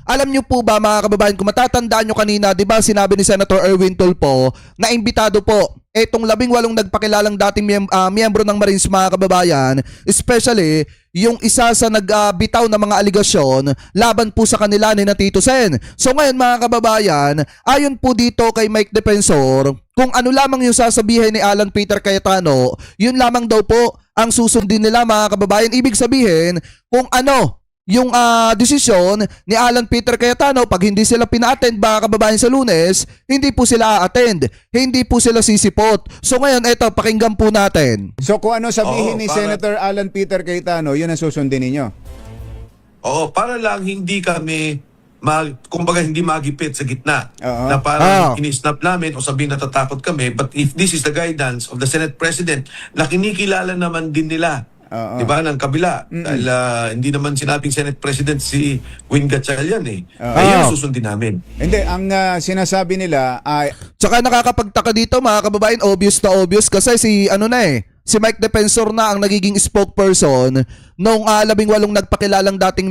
Alam niyo po ba mga kababayan, kung matatandaan niyo kanina, 'di ba sinabi ni Senator Erwin Tulfo na imbitado po etong 18 nagpakilalang dating miyembro ng Marines mga kababayan, especially yung isa sa nagbitaw na mga aligasyon laban po sa kanila ni Tito Sen. So ngayon mga kababayan, ayon po dito kay Mike Defensor, kung ano lamang yung sasabihin ni Alan Peter Cayetano, yun lamang daw po ang susundin nila mga kababayan. Ibig sabihin, kung ano yung desisyon ni Alan Peter Cayetano, pag hindi sila pina-attend mga kababayan sa Lunes, hindi po sila a-attend, hindi po sila sisipot. So ngayon, eto, pakinggan po natin. So kung ano sabihin ni Senator Alan Peter Cayetano, yun ang susundin ninyo? Oo, para lang hindi kami, kumbaga hindi magipit sa gitna. Na Oo. parang kinisnap namin o sabihin natatakot kami. But if this is the guidance of the Senate President, na kinikilala naman din nila, di ba, ng kabila. Dahil hindi naman sinabing Senate President si Win Gatchalian eh. Ayun ang susundin namin. Hindi, ang sinasabi nila ay... Tsaka nakakapagtaka dito mga kababayan, obvious na obvious kasi si Mike Defensor na ang nagiging spokesperson nung 18 nagpakilalang dating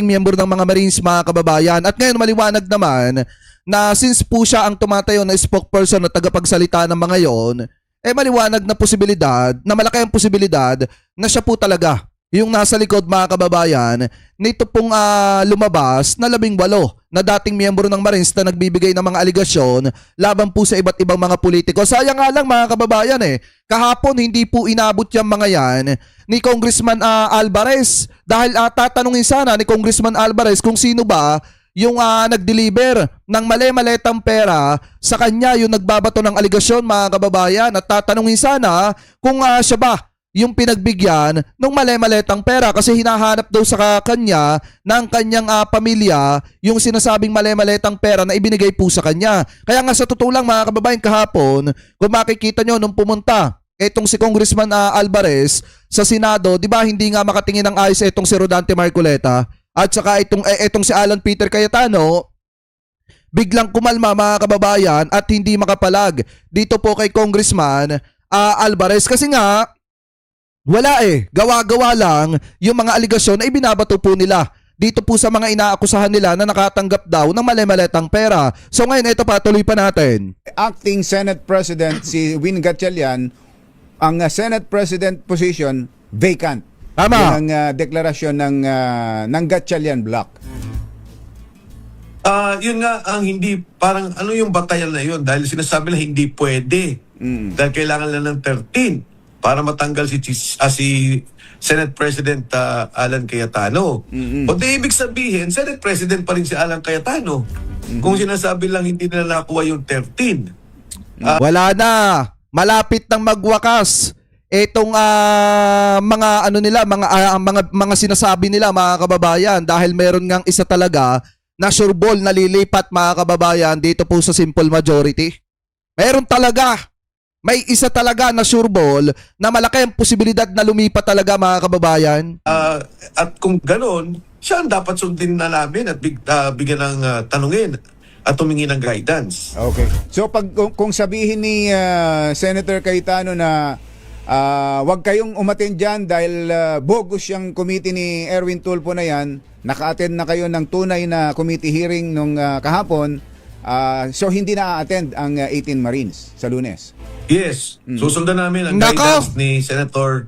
miyembro ng mga Marines mga kababayan. At ngayon maliwanag naman na since po siya ang tumatayo na spokesperson na tagapagsalita ng mga yon, maliwanag na posibilidad, na malaki ang posibilidad na siya po talaga yung nasa likod mga kababayan nito pong lumabas na 18 na dating miyembro ng Marines na nagbibigay ng mga aligasyon laban po sa iba't ibang mga politiko. Sayang nga lang mga kababayan kahapon hindi po inabot yung mga yan ni Congressman Alvarez dahil tatanungin sana ni Congressman Alvarez kung sino ba yung nag-deliver ng mali-maletang pera sa kanya, yung nagbabato ng aligasyon mga kababayan, at tatanungin sana kung siya ba yung pinagbigyan ng mali-maletang pera kasi hinahanap daw sa kanya ng kanyang pamilya yung sinasabing mali-maletang pera na ibinigay po sa kanya. Kaya nga sa totoo lang mga kababayan, kahapon kung makikita nyo nung pumunta etong si Congressman Alvarez sa Senado, di ba hindi nga makatingin ng ayos etong si Rodante Marcoleta at saka itong si Alan Peter Cayetano, biglang kumalma mga kababayan at hindi makapalag dito po kay Congressman Alvarez kasi nga wala gawa-gawa lang yung mga aligasyon na ibinabato po nila dito po sa mga inaakusahan nila na nakatanggap daw ng mali-maletang pera. So ngayon ito pa, tuloy pa natin. Acting Senate President si Win Gatchalian, ang Senate President position vacant. Tama. Yan ang deklarasyon ng Gatchalian Block. Yun nga ang hindi, parang ano yung batayan na yun dahil sinasabi na hindi pwede. Dahil kailangan lang ng 13 para matanggal si Senate President Alan Cayetano. O di ibig sabihin, Senate President pa rin si Alan Cayetano. Kung sinasabi lang hindi nila nakuha yung 13. Wala na. Malapit nang magwakas etong mga sinasabi nila mga kababayan dahil meron ngang isa talaga na sure ball na lilipat mga kababayan dito po sa simple majority. Meron talaga. May isa talaga na sure ball na malaki ang posibilidad na lumipat talaga mga kababayan. At kung gano'n, siya ang dapat sundin na namin at bigyan ng tanungin at tumingi ng guidance. Okay. So kung sabihin ni Senator Cayetano na wag kayong umattend dyan dahil bogus yung committee ni Erwin Tulfo na yan, naka-attend na kayo ng tunay na committee hearing nung kahapon, so hindi na a-attend ang 18 Marines sa Lunes. Yes. Susundan namin ang guidance ni Senator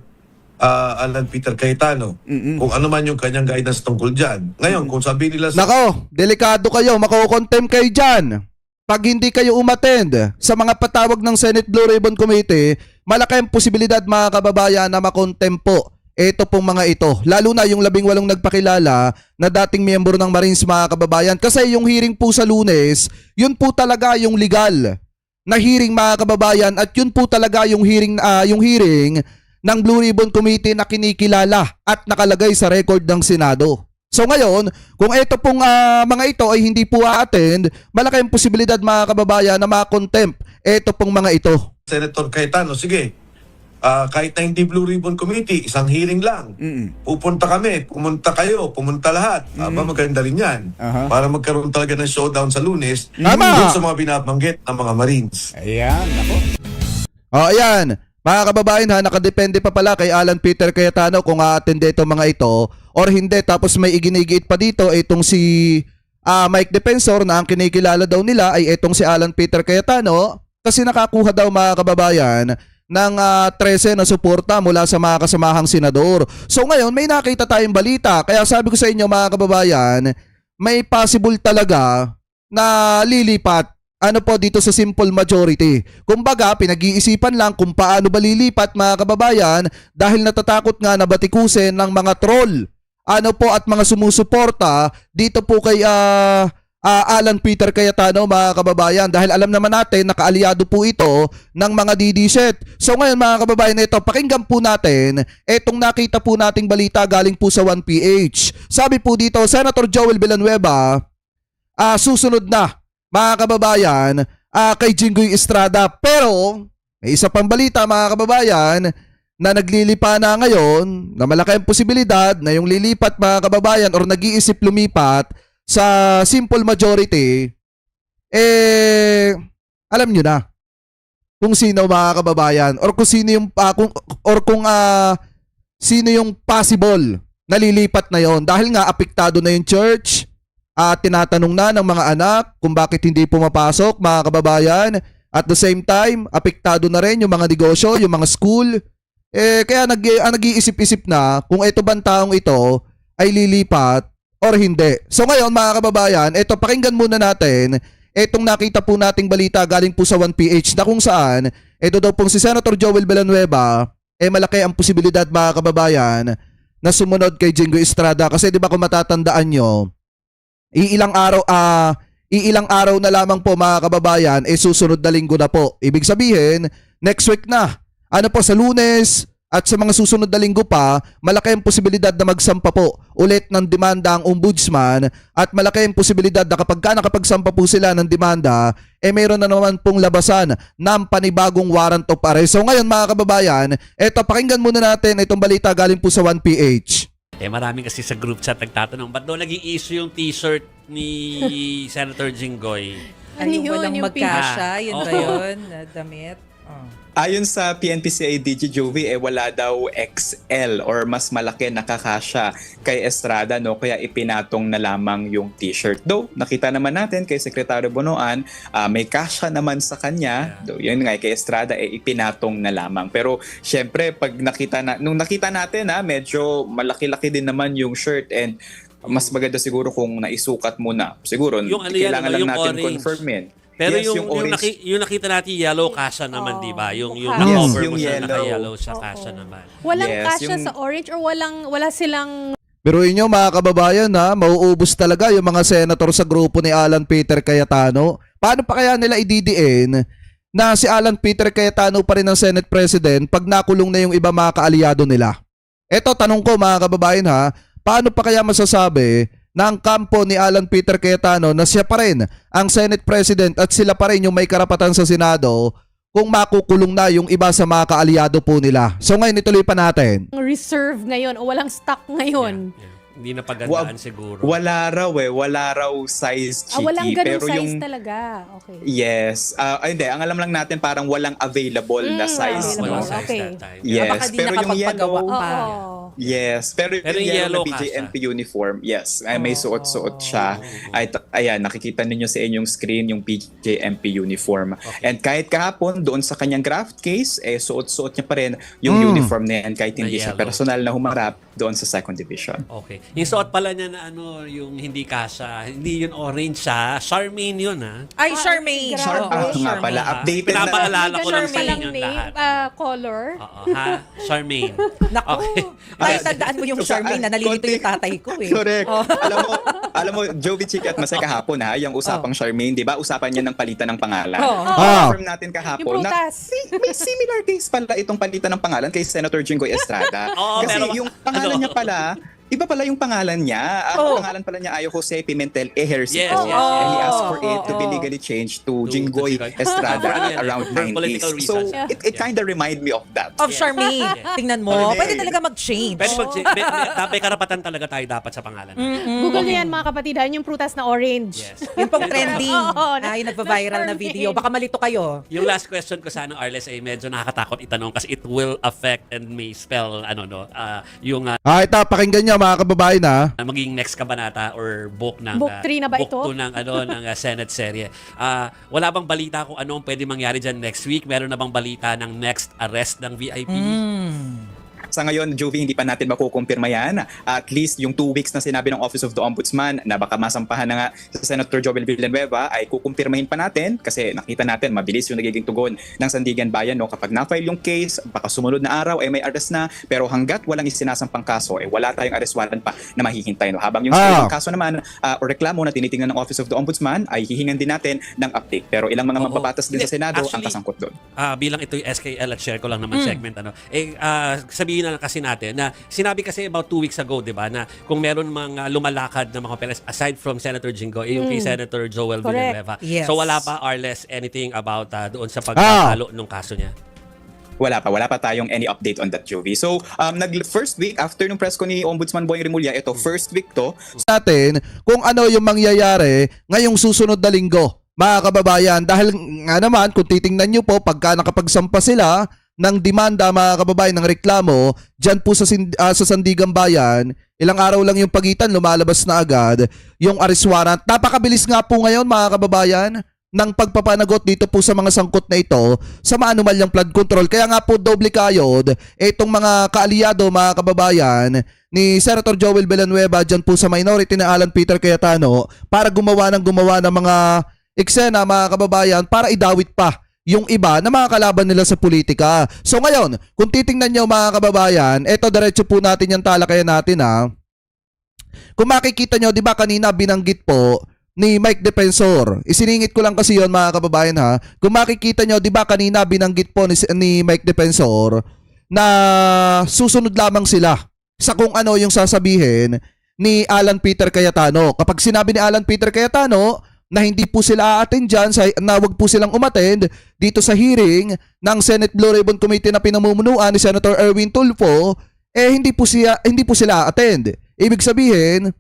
Alan Peter Cayetano. Kung ano man yung kanyang guidance tungkol dyan. Ngayon, kung sabihin nila... Nako, delikado kayo. Makukontempt kayo dyan. Pag hindi kayo umattend sa mga patawag ng Senate Blue Ribbon Committee, malaki ang posibilidad mga kababayan na makontempo ito pong mga ito. Lalo na yung 18 nagpakilala na dating miyembro ng Marines mga kababayan. Kasi yung hearing po sa Lunes, yun po talaga yung legal na hearing mga kababayan at yun po talaga yung hearing ng Blue Ribbon Committee na kinikilala at nakalagay sa record ng Senado. So ngayon, kung ito pong mga ito ay hindi po a-attend, malaki ang posibilidad mga kababayan na ma-contempt ito pong mga ito. Senator Cayetano, sige, kahit na hindi Blue Ribbon Committee, isang hearing lang. Pupunta kami, pumunta kayo, pumunta lahat. Maganda rin yan. Para magkaroon talaga ng showdown sa Lunes doon sa mga binabanggit ng mga Marines. Ayan, ako. Ayan. Mga kababayan nakadepende pa pala kay Alan Peter Cayetano kung a-attend itong mga ito or hindi. Tapos may iginigiit pa dito itong si Mike Defensor na ang kinikilala daw nila ay etong si Alan Peter Cayetano kasi nakakuha daw mga kababayan ng 13 na suporta mula sa mga kasamahang senador. So ngayon may nakita tayong balita kaya sabi ko sa inyo mga kababayan, may possible talaga na lilipat po dito sa simple majority. Kumbaga, pinag-iisipan lang kung paano ba lilipat mga kababayan dahil natatakot nga na batikusin ng mga troll at mga sumusuporta dito po kay Alan Peter Cayetano mga kababayan dahil alam naman natin nakaalyado po ito ng mga DDZ. So ngayon mga kababayan, ito pakinggan po natin etong nakita po nating balita galing po sa 1PH. Sabi po dito, Senator Joel Villanueva susunod na mga kababayan kay Jinggoy Estrada. Pero may isa pang balita mga kababayan na naglilipa na ngayon na malaki ang posibilidad na yung lilipat mga kababayan or nag-iisip lumipat sa simple majority, alam nyo na kung sino mga kababayan or kung sino yung sino yung possible na lilipat na yon dahil nga apektado na yung church. Tinatanong na ng mga anak kung bakit hindi pumapasok mga kababayan. At the same time, apektado na rin yung mga negosyo, yung mga school. Kaya nag-iisip-isip na kung ito bang taong ito ay lilipat or hindi. So ngayon mga kababayan, ito pakinggan muna natin itong nakita po nating balita galing po sa 1PH na kung saan ito daw pong si Senator Joel Villanueva malaki ang posibilidad mga kababayan na sumunod kay Jinggoy Estrada kasi di ba kung matatandaan nyo, iilang araw na lamang po mga kababayan susunod na linggo na po. Ibig sabihin, next week na. Sa Lunes at sa mga susunod na linggo pa, malaki ang posibilidad na magsampa po ulit ng demanda ang ombudsman at malaki ang posibilidad na kapag nakapagsampa po sila ng demanda, mayroon na naman pong labasan ng panibagong warrant of arrest. So ngayon mga kababayan, pakinggan muna natin itong balita galing po sa 1PH. Marami kasi sa group chat nagtatanong, ba't daw naging issue yung t-shirt ni Senator Jinggoy? Ay, yung Yun, walang yung magkasya, yun ba Oo. yun? Na damit? Ayon sa PNP-CI DG Jovi, wala daw XL or mas malaki nakakasya kay Estrada, no? Kaya ipinatong na lamang yung t-shirt. Though, nakita naman natin kay Secretary Bonoan, may kasya naman sa kanya. Though, yun nga, kay Estrada, ipinatong na lamang. Pero, syempre, nung nakita natin, medyo malaki-laki din naman yung shirt and mas maganda siguro kung naisukat muna. Siguro, Yung ano kailangan yan, lang yung natin orange. confirmin. Pero Yes, yung orange. yung nakita natin yellow kasha naman, di ba? Yung Yes, cover yung mo siya yellow. naka-yellow sa kasha naman. Walang Yes, kasya yung- sa orange or wala silang Biruin nyo mga kababayan mauubos talaga yung mga senator sa grupo ni Alan Peter Cayetano. Paano pa kaya nila ididiin na si Alan Peter Cayetano pa rin ang Senate President pag nakulong na yung iba mga kaalyado nila? Eto, tanong ko mga kababayan paano pa kaya masasabi na ang kampo ni Alan Peter Cayetano na siya pa rin ang Senate President at sila pa rin yung may karapatan sa Senado kung makukulong na yung iba sa mga kaalyado po nila? So ngayon ituloy pa natin. reserve ngayon o walang stock ngayon. Yeah. Hindi na pagandaan siguro. Wala raw size cheeky. Walang ganung pero size yung, talaga. Okay. yes. Hindi, ang alam lang natin parang walang available na size. Walang No? size Okay. that time. Yes, Baka di pero yung nakapagpagawa yellow, pa. Oo. yes. Pero Pero yung yung yellow yellow na BJMP uniform, yes. Ay, may Oh. suot-suot siya. Ayan, nakikita ninyo sa inyong screen yung BJMP uniform. And kahit kahapon, doon sa kanyang graft case, suot-suot niya pa rin yung uniform na yan kahit hindi Na siya yellow. personal na humarap doon sa second division. Okay. Yung suot pala niya na yung hindi kasha, hindi yun orange Charmaine yun Ay, Charmaine. grabe. Oo, nga pala, Charmaine. updated na. Pinapaalala ko lang sa Palang inyo name, lahat. color. Oo, Charmaine. Naku, ay, tandaan mo yung Charmaine na nalilito yung tatay ko eh. Correct. Alam mo, Jovi Chick at Masay kahapon yung usapang Charmaine, 'di ba? Usapan niya ng palitan ng pangalan. Confirm natin kahapon Yung na prutas. may similar case pala itong palitan ng pangalan kay Senator Jinggoy Estrada. Oo, Kasi pero- yung pangalan niya pala, iba pala yung pangalan niya. Ang pangalan pala niya ay Jose Pimentel Ejercito. Yes, yes, And he yes. asked for it to be legally changed to Jinggoy Jinggoy. Estrada For around political 90s. So, reasons. it kind of remind me of that. Of Charmaine. Yes. Tingnan mo. Charmaine. Pwede talaga mag-change. Pero may karapatan talaga tayo dapat sa pangalan. Google niyo yan mga kapatid. Yung prutas na orange. Yes. Yun pong trending. Oo, Yung nagva-viral na video. Baka malito kayo. Yung last question ko sana, Arles, ay medyo nakakatakot itanong kasi it will affect and may spell, yung Ito, pakinggan nyo mga kababayan ha. na maging next kabanata or book ng Book 3 na ba book ito? 2 ng ng Senate serye. Wala bang balita kung ano ang pwede mangyari diyan next week? Meron na bang balita ng next arrest ng VIP? Sa ngayon, Jovi, hindi pa natin makukumpirma yan. At least yung 2 weeks na sinabi ng Office of the Ombudsman na baka masampahan na nga sa Senator Joel Villanueva ay kukumpirmahin pa natin kasi nakita natin mabilis yung nagiging tugon ng Sandigan Bayan. No? Kapag na-file yung case, baka sumunod na araw ay may arrest na. Pero hanggat walang isinasampang kaso, wala tayong arrest warrant pa na mahihintay. No? Habang yung kaso naman o reklamo na tinitingnan ng Office of the Ombudsman ay hihingan din natin ng update. Pero ilang mga Oo. mababatas din sa Senado ang Actually, kasangkot doon. Bilang ito yung SKL at share ko lang naman segment sabihin na kasi natin na sinabi kasi about 2 weeks ago, 'di ba, na kung meron mga lumalakad na mga papeles aside from Senator Jinggo, yung kay Senator Joel Correct. Villanueva. Yes. So wala pa or less anything about doon sa pagkatalo ng kaso niya. Wala pa tayong any update on that, Jovi. So, first week after nung press ko ni Ombudsman Boying Rimulya, ito first week to. Natin kung ano yung mangyayari ngayong susunod na linggo, mga kababayan. Dahil nga naman, kung titingnan nyo po, pagka nakapagsampa sila ng demanda, mga kababayan, ng reklamo, dyan po sa Sandigan Bayan, ilang araw lang yung pagitan, lumalabas na agad yung arrest warrant. Napakabilis nga po ngayon, mga kababayan, ng pagpapanagot dito po sa mga sangkot na ito sa maanumalyang flood control. Kaya nga po doble kayod itong mga kaalyado, mga kababayan, ni Senator Joel Villanueva dyan po sa minority na Alan Peter Cayetano para gumawa ng mga eksena, mga kababayan, para idawit pa yung iba na mga kalaban nila sa politika. So ngayon, kung titingnan nyo, mga kababayan, eto diretso po natin yung talakayan natin ha. Kung makikita nyo, di ba kanina binanggit po ni Mike Defensor. Isiningit ko lang kasi yon, mga kababayan ha. Kung makikita nyo, di ba kanina binanggit po ni Mike Defensor na susunod lamang sila sa kung ano yung sasabihin ni Alan Peter Cayetano. Kapag sinabi ni Alan Peter Cayetano na hindi po sila aattend dyan, na wag po silang umattend dito sa hearing ng Senate Blue Ribbon Committee na pinamumunuan ni Senator Erwin Tulfo, hindi po sila attend. Ibig sabihin,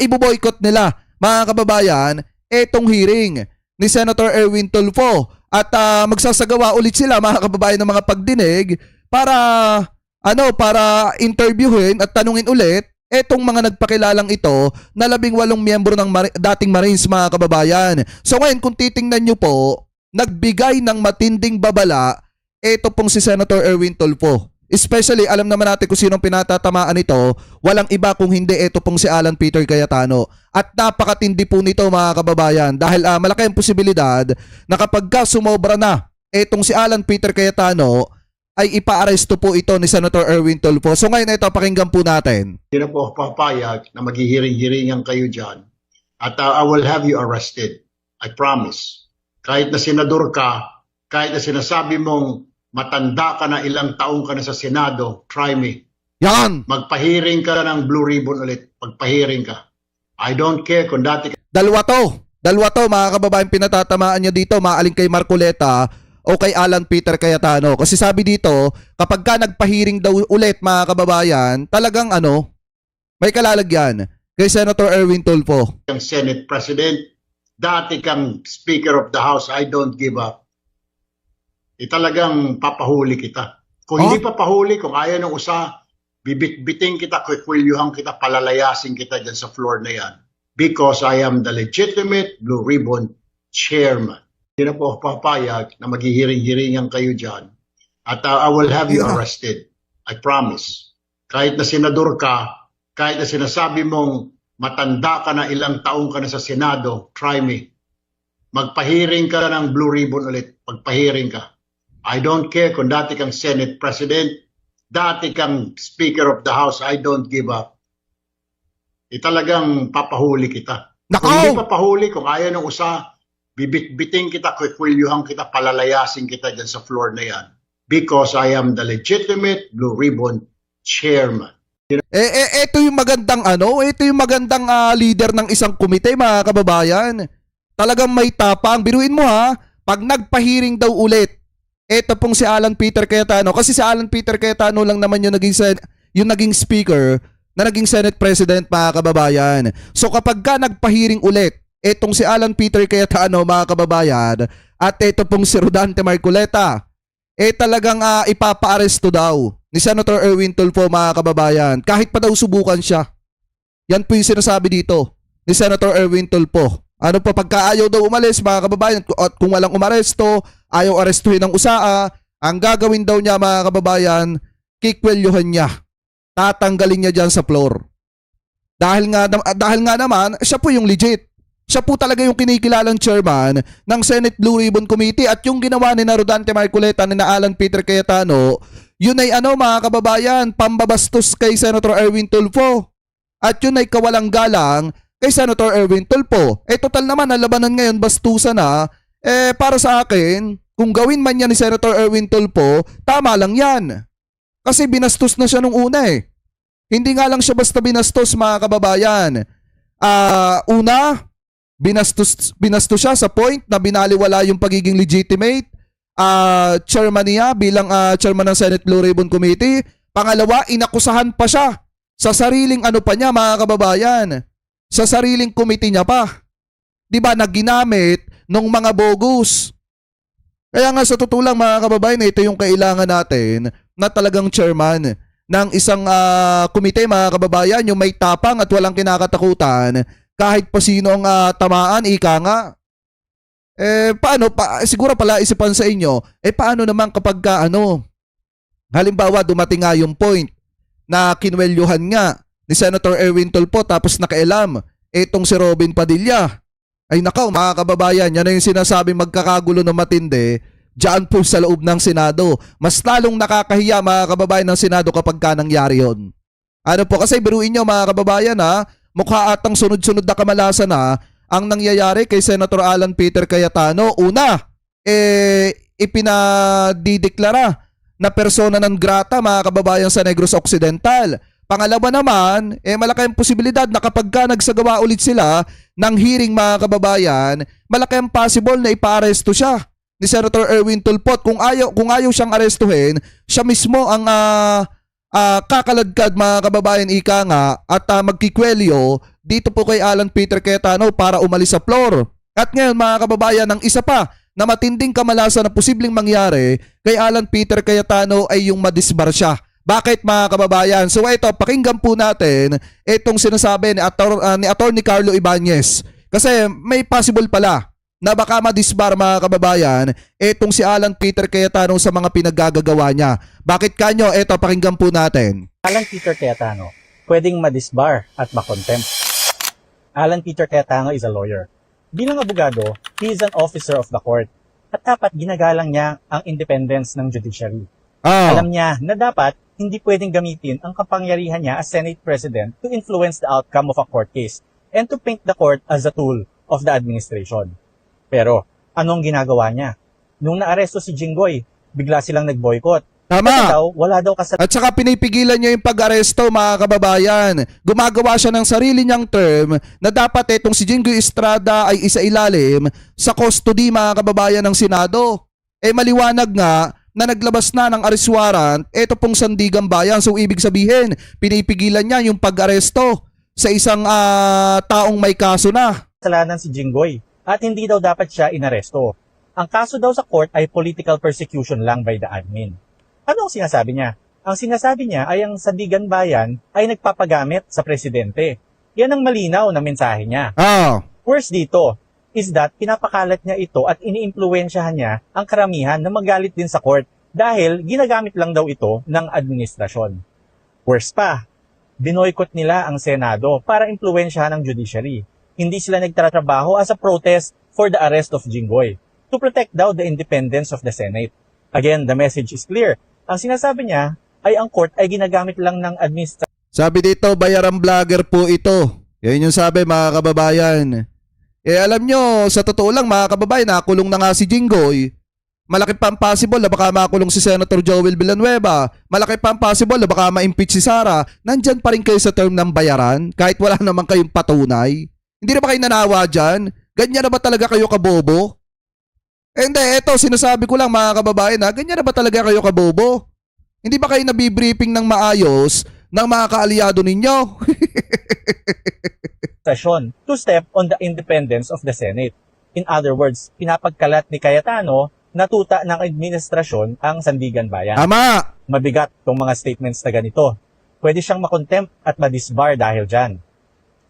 ibo-boycott nila, mga kababayan, etong hearing ni Senator Erwin Tulfo at magsasagawa ulit sila, mga kababayan, ng mga pagdinig para interviewin at tanungin ulit etong mga nagpakilalang ito na 18 miyembro ng dating Marines, mga kababayan. So ngayon, kung titingnan nyo po, nagbigay ng matinding babala ito pong si Senator Erwin Tulfo. Especially, alam naman natin kung sinong pinatatamaan ito, walang iba kung hindi ito pong si Alan Peter Cayetano. At napakatindi po nito, mga kababayan, dahil malaki ang posibilidad na kapag sumobra na itong si Alan Peter Cayetano, ay ipa-aresto po ito ni Senator Erwin Tulfo. So ngayon ito, pakinggan po natin. Hindi na po ako papayag na maghihiring-hiringan kayo dyan. At I will have you arrested. I promise. Kahit na senador ka, kahit na sinasabi mong matanda ka na, ilang taong ka na sa Senado, try me. Yan! Magpahiring ka na ng Blue Ribbon ulit. Magpahiring ka. I don't care kung dati Dalawa to, mga kababayan, pinatatamaan niya dito, maaling kay Marcoleta o kay Alan Peter Cayetano. Kasi sabi dito, kapag ka nagpahiring daw ulit, mga kababayan, talagang may kalalagyan kay Senator Erwin Tulfo. kang Senate President, dati kang Speaker of the House, I don't give up. Talagang papahuli kita. Kung hindi papahuli, kung ayaw ng usa, bibit-biting kita, kwikwilyohan kita, palalayasin kita dyan sa floor na yan. Because I am the legitimate Blue Ribbon Chairman. Hindi na po ako papayag na maghihiring-hiringan kayo dyan. At I will have you arrested. I promise. Kahit na senador ka, kahit na sinasabi mong matanda ka na, ilang taong ka na sa Senado, try me. Magpahiring ka na ng Blue Ribbon ulit. Magpahiring ka. I don't care kung dati kang Senate President, dati kang Speaker of the House, I don't give up. Talagang papahuli kita. Nako! Kung hindi papahuli, kung ayaw ng usa, bibit-biting kita, kwikwilyohan kita, palalayasin kita dyan sa floor na yan. Because I am the legitimate Blue Ribbon Chairman. Ito yung magandang ito yung magandang leader ng isang komite, mga kababayan. Talagang may tapang. Biruin mo ha, pag nagpahiring daw ulit, ito pong si Alan Peter Cayetano, kasi si Alan Peter Cayetano lang naman yung naging speaker na naging Senate President, mga kababayan. So kapag ka nagpahiring ulit, etong si Alan Peter Cayetano, mga kababayan, at ito pong si Rodante Marcoleta, talagang ipapa-aresto daw ni Senator Erwin Tulfo, mga kababayan. Kahit pa daw subukan siya Yan po yung sinasabi dito ni Senator Erwin Tulfo. Ano pa, pagka ayaw daw umalis, mga kababayan, at kung walang umaresto, ayaw arestuhin ng USAA, ang gagawin daw niya, mga kababayan, kikwelyuhan niya. Tatanggalin niya dyan sa floor. Dahil nga naman, siya po yung legit. Siya po talaga yung kinikilalang chairman ng Senate Blue Ribbon Committee, at yung ginawa ni na Rodante Marcoleta, ni na Alan Peter Cayetano, yun ay mga kababayan, pambabastos kay Senator Erwin Tulfo. At yun ay kawalang galang kay Senator Erwin Tulfo. Total naman, ang labanan ngayon, bastusan na. Para sa akin, kung gawin man yan ni Senator Erwin Tulfo, tama lang yan. Kasi binastos na siya nung una eh. Hindi nga lang siya basta binastos, mga kababayan. Una, binastos siya sa point na binaliwala yung pagiging legitimate chairman niya bilang chairman ng Senate Blue Ribbon Committee. Pangalawa, inakusahan pa siya sa sariling niya, mga kababayan. Sa sariling committee niya pa. 'Di ba, na ginamit ng mga bogus. Kaya nga sa totoo lang, mga kababayan, ito yung kailangan natin na talagang chairman ng isang komite, mga kababayan, yung may tapang at walang kinakatakutan kahit pa sino ang tamaan, ika nga. Paano, siguro pala isipan sa inyo, paano naman kapag halimbawa dumating nga yung point na kinwelyuhan nga ni Senator Erwin Tulfo tapos nakailam itong si Robin Padilla. Ay nakaw, mga kababayan, yan na yung sinasabing magkakagulo na matindi diyan po sa loob ng Senado. Mas lalong nakakahiya, mga kababayan, ng Senado kapag nangyari yun. Ano po, kasi biruin nyo, mga kababayan, mukha atang sunod-sunod na kamalasan ang nangyayari kay Senator Alan Peter Cayetano. Una, ipinadideklara na persona non grata, mga kababayan, sa Negros Occidental. Pangalawa naman, malaki ang posibilidad na kapag nagsagawa ulit sila ng hearing, mga kababayan, malaki ang possible na ipaaresto siya ni Senator Erwin Tulfo. Kung ayaw siyang arestuhin, siya mismo ang kakaladkad, mga kababayan, ika nga, at magkikwelyo dito po kay Alan Peter Cayetano para umalis sa floor. At ngayon, mga kababayan, ang isa pa na matinding kamalasan na posibleng mangyari kay Alan Peter Cayetano ay yung madisbar siya. Bakit, mga kababayan? So ito, pakinggan po natin itong sinasabi ni Attorney Carlo Ibanez. Kasi may possible pala na baka madisbar, mga kababayan, itong si Alan Peter Cayetano sa mga pinaggagawa niya. Bakit kanyo? Ito, pakinggan po natin. Alan Peter Cayetano, pwedeng madisbar at makontempt. Alan Peter Cayetano is a lawyer. Bilang abogado, he is an officer of the court at dapat ginagalang niya ang independence ng judiciary. Alam niya na dapat hindi pwedeng gamitin ang kapangyarihan niya as Senate President to influence the outcome of a court case and to paint the court as a tool of the administration. Pero, anong ginagawa niya? Nung naaresto si Jinggoy, bigla silang nag-boycott. Tama. Kasi daw, wala daw At saka pinipigilan niya yung pag-aresto, mga kababayan. Gumagawa siya ng sarili niyang term na dapat itong si Jinggoy Estrada ay isailalim sa custody, mga kababayan, ng Senado. Maliwanag nga na naglabas na ng arrest warrant ito pong Sandigan Bayan. So ibig sabihin, pinipigilan niya yung pag-aresto sa isang taong may kaso na. kasalanan si Jinggoy at hindi daw dapat siya inaresto. Ang kaso daw sa court ay political persecution lang by the admin. Ano ang sinasabi niya? Ang sinasabi niya ay ang Sandigan Bayan ay nagpapagamit sa presidente. Yan ang malinaw na mensahe niya. Worse dito is that pinapakalat niya ito at iniimpluwensyahan niya ang karamihan na magalit din sa court dahil ginagamit lang daw ito ng administrasyon. Worse pa, binoykot nila ang Senado para impluwensyahan ang judiciary. Hindi sila nagtatrabaho as a protest for the arrest of Jinggoy to protect daw the independence of the Senate. Again, the message is clear. Ang sinasabi niya ay ang court ay ginagamit lang ng administrasyon. Sabi dito, bayarang vlogger po ito. Yan yung sabi, mga kababayan. Alam nyo, sa totoo lang, mga kababayan, nakulong na nga si Jinggoy. Malaki pa ang possible na baka makulong si Senator Joel Villanueva. Malaki pa ang possible na baka ma-impeach si Sara. Nandyan pa rin kayo sa term ng bayaran kahit wala naman kayong patunay. Hindi na ba kayo nanawa dyan? Ganyan na ba talaga kayo kabobo? Hindi, eto, sinasabi ko lang, mga kababayan, ganyan na ba talaga kayo kabobo? Hindi ba kayo nabibriefing ng maayos ng mga kaalyado ninyo? To step on the independence of the Senate. In other words, pinapagkalat ni Cayetano na tuta ng administrasyon ang Sandigan Bayan. Ama! Mabigat tong mga statements na ganito. Pwede siyang makontempt at madisbar dahil dyan.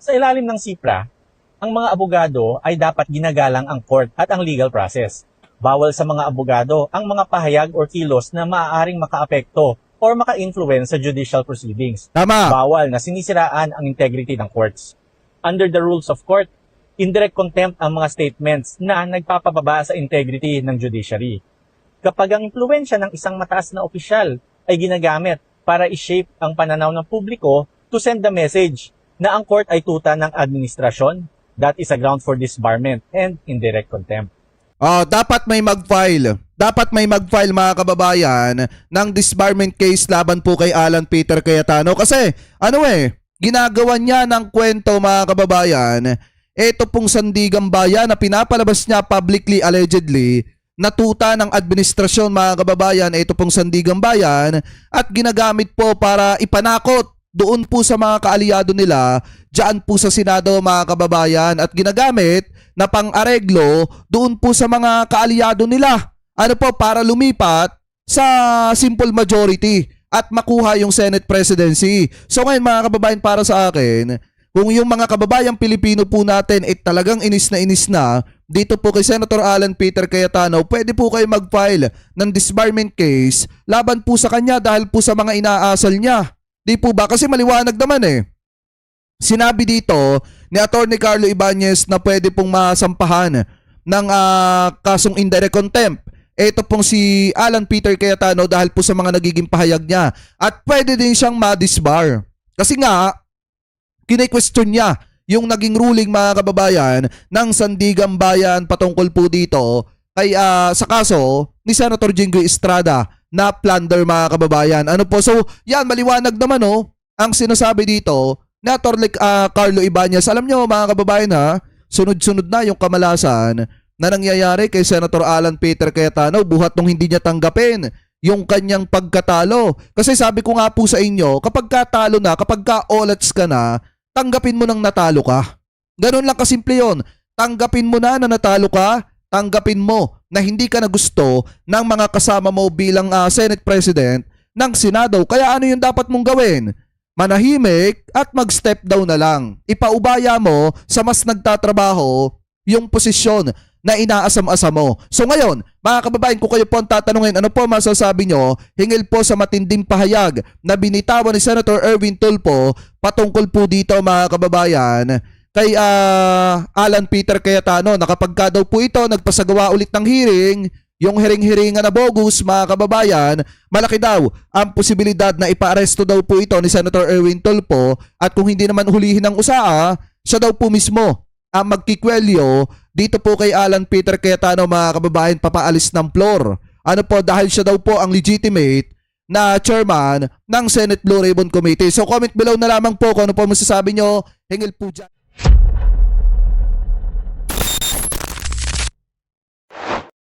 Sa ilalim ng SIPRA, ang mga abogado ay dapat ginagalang ang court at ang legal process. Bawal sa mga abogado ang mga pahayag or kilos na maaaring makaapekto or maka-influence sa judicial proceedings. Tama. Bawal na sinisiraan ang integrity ng courts. Under the rules of court, indirect contempt ang mga statements na nagpapababa sa integrity ng judiciary. Kapag ang impluwensya ng isang mataas na opisyal ay ginagamit para i-shape ang pananaw ng publiko to send the message na ang court ay tuta ng administrasyon, that is a ground for disbarment and indirect contempt. Dapat may mag-file. Dapat may mag-file mga kababayan ng disbarment case laban po kay Alan Peter Cayetano. Kasi ginagawa niya ng kwento mga kababayan. Ito pong sandigang bayan na pinapalabas niya publicly, allegedly, natuta ng administrasyon mga kababayan. Ito pong sandigang bayan at ginagamit po para ipanakot doon po sa mga kaalyado nila, diyan po sa Senado mga kababayan, at ginagamit na pang-areglo doon po sa mga kaalyado nila. Ano po, para lumipat sa simple majority at makuha yung Senate presidency. So ngayon mga kababayan, para sa akin, kung yung mga kababayang Pilipino po natin talagang inis na dito po kay Senator Alan Peter Cayetano, pwede po kayo mag-file ng disbarment case laban po sa kanya dahil po sa mga inaasal niya. Di po ba? Kasi maliwanag naman Sinabi dito ni Attorney Carlo Ibanez na pwede pong masampahan ng kasong indirect contempt. Ito pong si Alan Peter Cayetano dahil po sa mga nagiging pahayag niya. At pwede din siyang ma-disbar. Kasi nga, kine-question niya yung naging ruling mga kababayan ng Sandigang Bayan patungkol po dito kay, sa kaso ni Senator Jinggoy Estrada na plunder mga kababayan. Ano po? So, yan, maliwanag naman ang sinasabi dito ni Atty. Carlo Ibanez. Alam nyo mga kababayan sunod-sunod na yung kamalasan na nangyayari kay Senator Alan Peter Cayetano buhat nung hindi niya tanggapin yung kanyang pagkatalo. Kasi sabi ko nga po sa inyo, kapag katalo na, kapag ka-olats ka na, tanggapin mo nang natalo ka. Ganun lang kasimple yun. Tanggapin mo na natalo ka, tanggapin mo na hindi ka na gusto ng mga kasama mo bilang Senate President ng Senado. Kaya ano yung dapat mong gawin? Manahimik at mag-step down na lang. Ipaubaya mo sa mas nagtatrabaho yung posisyon na inaasam-asam mo. So ngayon, mga kababayan, kung kayo po ang tatanungin, ano po masasabi nyo? Hingil po sa matinding pahayag na binitawan ni Senator Erwin Tulfo patungkol po dito mga kababayan kay Alan Peter Cayetano na kapag ka daw po ito nagpasagawa ulit ng hearing, yung hiring-hiringan na bogus mga kababayan, malaki daw ang posibilidad na ipaaresto daw po ito ni Senator Erwin Tulfo at kung hindi naman hulihin ng USA, siya daw po mismo ang magkikwelyo dito po kay Alan Peter Cayetano mga kababayan papaalis ng floor. Ano po, dahil siya daw po ang legitimate na chairman ng Senate Blue Ribbon Committee. So comment below na lamang po kung ano po masasabi nyo. Hingil po dyan.